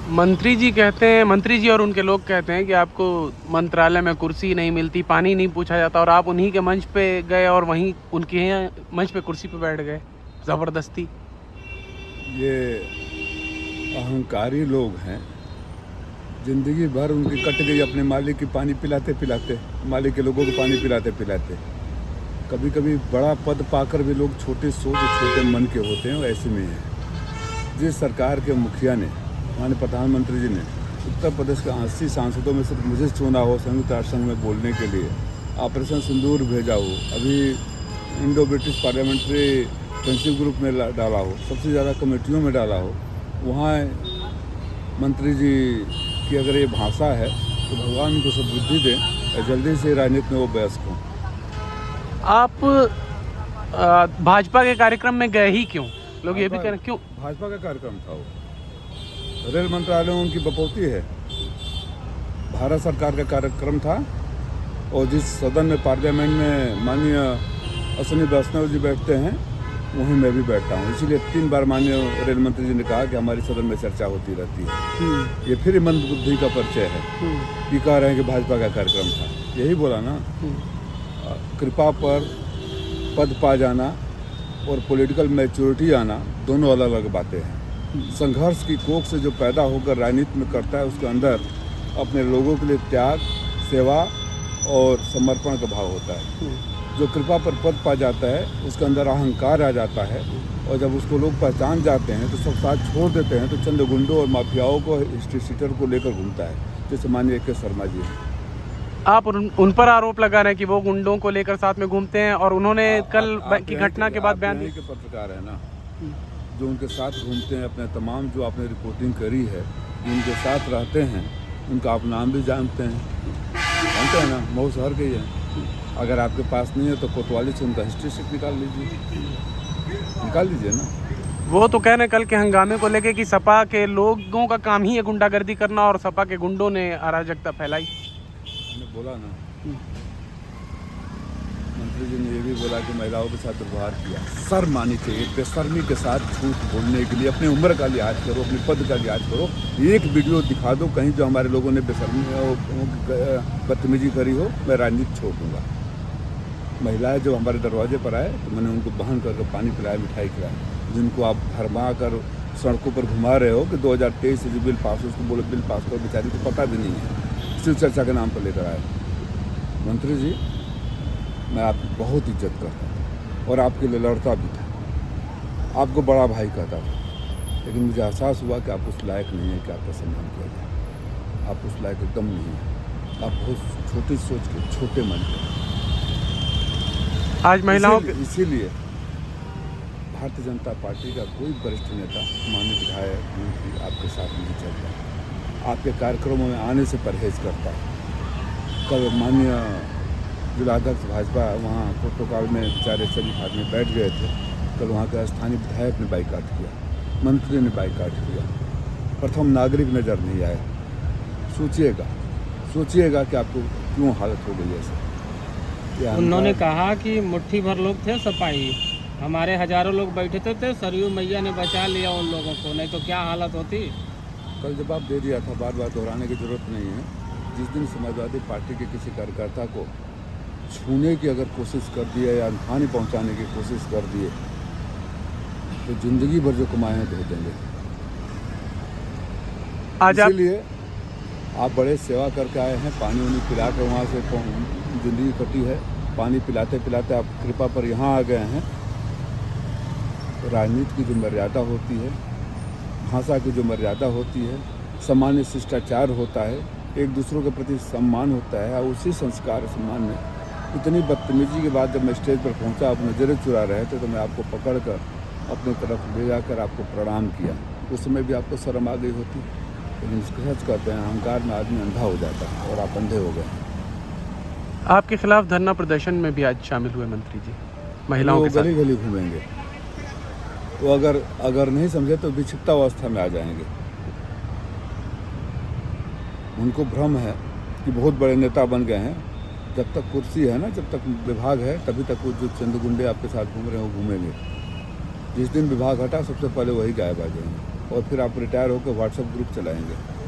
मंत्री जी और उनके लोग कहते हैं कि आपको मंत्रालय में कुर्सी नहीं मिलती, पानी नहीं पूछा जाता, और आप उन्हीं के मंच पे गए और वहीं उनके यहाँ मंच पे कुर्सी पे बैठ गए ज़बरदस्ती। ये अहंकारी लोग हैं। ज़िंदगी भर उनकी कट गई अपने मालिक की पानी पिलाते पिलाते, मालिक के लोगों को पानी पिलाते पिलाते। कभी कभी बड़ा पद पाकर भी लोग छोटे सोच छोटे मन के होते हैं, ऐसे में है। जिस सरकार के मुखिया ने, माननीय प्रधानमंत्री जी ने उत्तर प्रदेश के 80 सांसदों में सिर्फ मुझे चुना हो संयुक्त राष्ट्र संघ में बोलने के लिए, ऑपरेशन सिंदूर भेजा हो, अभी Indo British parliamentary friendship group में डाला हो, सबसे ज़्यादा कमेटियों में डाला हो, वहाँ मंत्री जी की अगर ये भाषा है तो भगवान उनको सब बुद्धि दें और जल्दी से राजनीति में वो व्यस्त हों। आप भाजपा के कार्यक्रम में गए ही क्यों? लोग ये भी कह रहे क्यों? भाजपा का कार्यक्रम था वो, रेल मंत्रालय उनकी बपौती है, भारत सरकार का कार्यक्रम था। और जिस सदन में पार्लियामेंट में माननीय अश्विनी वैष्णव जी बैठते हैं वहीं मैं भी बैठता हूँ, इसीलिए 3 बार माननीय रेल मंत्री जी ने कहा कि हमारी सदन में चर्चा होती रहती है। ये फिर मंद बुद्धि का परिचय है। ये कह रहे हैं कि भाजपा का कार्यक्रम था, यही बोला ना। कृपा पर पद पा जाना और पॉलिटिकल मैच्योरिटी आना दोनों अलग अलग बातें हैं। संघर्ष की कोख से जो पैदा होकर राजनीति में करता है उसके अंदर अपने लोगों के लिए त्याग, सेवा और समर्पण का भाव होता है। जो कृपा पर पद पा जाता है उसके अंदर अहंकार आ जाता है, और जब उसको लोग पहचान जाते हैं तो सब साथ छोड़ देते हैं, तो चंद गुंडों और माफियाओं को, हिस्ट्री सीटर को लेकर घूमता है, जैसे माननीय के शर्मा जी हैं। आप उन पर आरोप लगा रहे हैं कि वो गुंडों को लेकर साथ में घूमते हैं, और उन्होंने कल की घटना के बाद बयान दिया। के पत्रकार है ना, जो उनके साथ घूमते हैं, अपने तमाम जो आपने रिपोर्टिंग करी है, जो उनके साथ रहते हैं, उनका आप नाम भी जानते हैं ना, मऊ शहर के ही हैं। अगर आपके पास नहीं है तो कोतवाली से उनका हिस्ट्री शीट निकाल लीजिए ना। वो तो कह रहे हैं कल के हंगामे को लेके कि सपा के लोगों का काम ही है गुंडागर्दी करना, और सपा के गुंडों ने अराजकता फैलाई। मैंने बोला ना, मंत्री जी ने ये भी बोला कि महिलाओं के साथ व्यवहार किया। शर्म आनी चाहिए, बेशर्मी के साथ झूठ बोलने के लिए। अपनी उम्र का लिहाज करो, अपने पद का लिहाज करो। एक वीडियो दिखा दो कहीं जो हमारे लोगों ने बेशर्मी बदतमीजी करी हो, मैं राजनीति छोड़ दूँगा। महिलाएं जब हमारे दरवाजे पर आए तो मैंने उनको बहन करके पानी पिलाया, मिठाई खिलाया। जिनको आप भरमा कर सड़कों पर घुमा रहे हो कि 2023 से जो बिल पास हो, उसको बोलो बिल पास करो, बेचारी को पता भी नहीं है, शिव चर्चा के नाम पर लेकर आए। मंत्री जी, मैं आपकी बहुत इज्जत करता था और आपके लिए लड़ता भी था, आपको बड़ा भाई कहता था, लेकिन मुझे एहसास हुआ कि आप उस लायक नहीं है कि आपका सम्मान किया जाए। आप उस लायक एकदम नहीं है। आप बहुत छोटी सोच के, छोटे मन के। आज महिलाओं के इसीलिए भारतीय जनता पार्टी का कोई वरिष्ठ नेता, माननीय विधायक, मंत्री आपके साथ नहीं चलता, आपके कार्यक्रमों में आने से परहेज करता है। कल माननीय जिलाध्यक्ष भाजपा वहाँ प्रोटोकॉल में बेचारे सभी आदमी बैठ गए थे, कल वहाँ के स्थानीय विधायक ने बाइकाट किया, मंत्री ने बाइकाट किया, प्रथम नागरिक नज़र नहीं आए। सोचिएगा कि आपको क्यों हालत हो गई ऐसे। उन्होंने कहा कि मुट्ठी भर लोग थे सपाही, हमारे हजारों लोग बैठे थे, सरयू मैया ने बचा लिया उन लोगों को, नहीं तो क्या हालत होती। कल जवाब दे दिया था, बार बार दोहराने की जरूरत नहीं है। जिस दिन समाजवादी पार्टी के किसी कार्यकर्ता को छूने की अगर कोशिश कर दिए या हानि पहुंचाने की कोशिश कर दिए तो जिंदगी भर जो कमाए हैं दे देंगे। इसीलिए आप बड़े सेवा करके आए हैं, पानी उनी पिला कर वहाँ से जिंदगी कटी है, पानी पिलाते पिलाते आप कृपा पर यहाँ आ गए हैं। तो राजनीति की जो मर्यादा होती है, भाषा की जो मर्यादा होती है, सामान्य शिष्टाचार होता है, एक दूसरों के प्रति सम्मान होता है, और उसी संस्कार सम्मान में इतनी बदतमीजी के बाद जब मैं स्टेज पर पहुंचा, आप नज़रें चुरा रहे थे, तो मैं आपको पकड़कर अपनी तरफ ले जाकर आपको प्रणाम किया। उस समय भी आपको शर्म आ गई होती, लेकिन सच कहते हैं अहंकार में आदमी अंधा हो जाता है, और आप अंधे हो गए। आपके खिलाफ धरना प्रदर्शन में भी आज शामिल हुए मंत्री जी, महिलाओं के साथ। गली गली घूमेंगे, वो अगर नहीं समझे तो विक्षिप्ता अवस्था में आ जाएंगे। उनको भ्रम है कि बहुत बड़े नेता बन गए हैं। जब तक कुर्सी है ना, जब तक विभाग है, तभी तक वो जो चंद गुंडे आपके साथ घूम रहे हैं वो घूमेंगे। जिस दिन विभाग हटा, सबसे पहले वही गायब आ जाएंगे। और फिर आप रिटायर होकर व्हाट्सएप ग्रुप चलाएंगे।